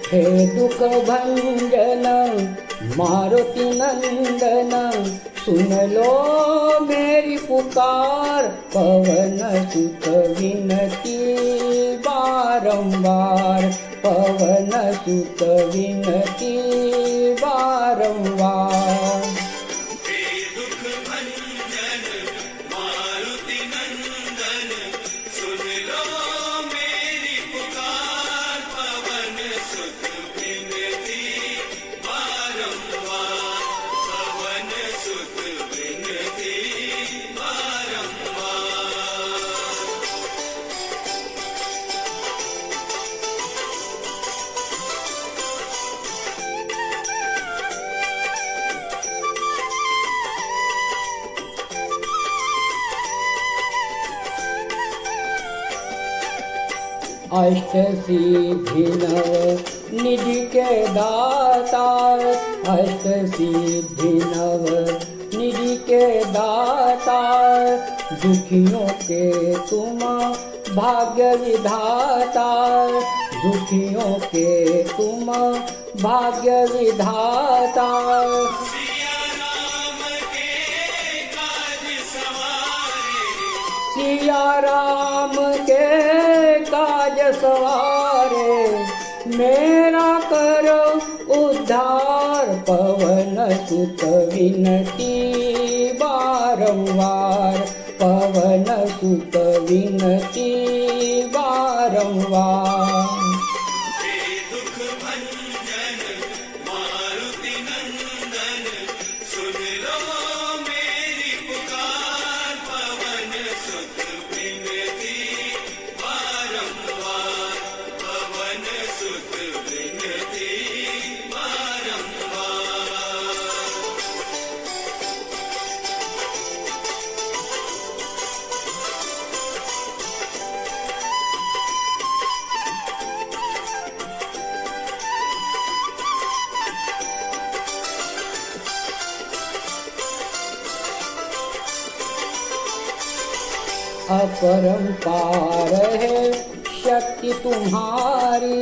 हे दुख भंजन मारुति नंदन, सुन लो मेरी पुकार, पवन सुत विनती बारंबार, पवन सुत विनती बारंबार। हे दुख भंजन मारुति नंदन, सुन लो मेरी पुकार, पवन सुत विनती बारंबार, पवन सुत विनती बारंबार। अष्ट सिद्धि नव निधि के दातार, अष्ट सिद्धि नव निधि के दातार, दुखियों के तुम भाग्य विधाता, दुखियों के तुम भाग्य विधाता। सिया राम के काज सवारे, सिया राम के काज सवारे, मेरा करो उद्धार, पवन सुत विनती बारंबार, पवन सुत विनती बारंबार। हे दुख भंजन मारुति नंदन, सुन लो मेरी पुकार, पवन सुत विनती बारंबार, पवन सुत विनती बारंबार। अपरंपार है शक्ति तुम्हारी,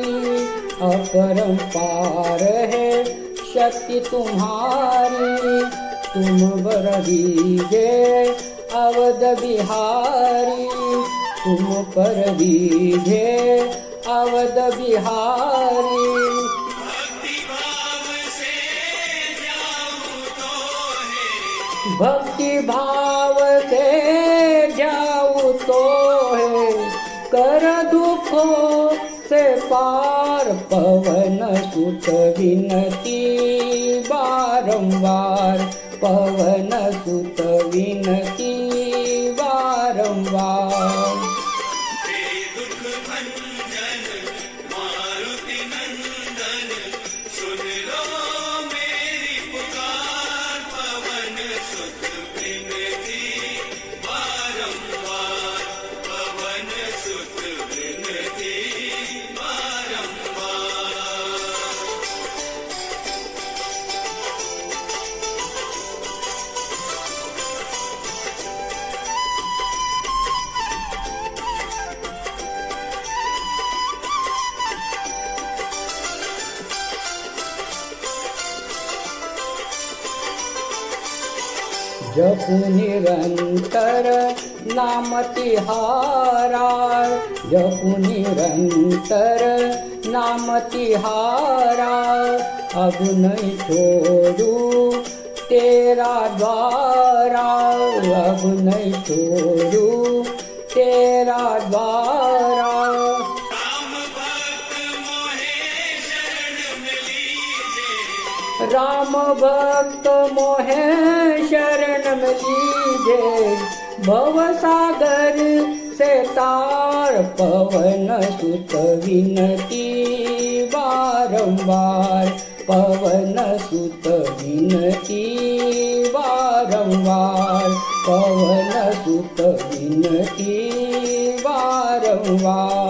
अपरंपार है शक्ति तुम्हारी, तुम बर दीजे अवध बिहारी, तुम पर दीजे अवध बिहारी। भक्ति भाव से जाऊं तो है, भक्ति भाव से जाऊं तो है, कर दुखों से पार, पवन सुत विनती बारंबार, पवन सुत विनती बारंबार। हे दुख भंजन मारुति नंदन, सुन लो मेरी पुकार, पवन सुत विनती बारंबार, पवन सुत विनती बारंबार। जपु निरंतर नाम तिहारा, जपु निरंतर नाम तिहारा, अब नहीं छोड़ू तेरा द्वारा, अब नहीं छोड़ू तेरा द्वारा। राम भक्त मोहे शरण में लीजे, राम भक्त मोहे शरण में लीजे, भव सागर से तार, पवन सुत विनती बारंबार, पवन सुत विनती बारंबार, पवन सुत विनती बारंबार।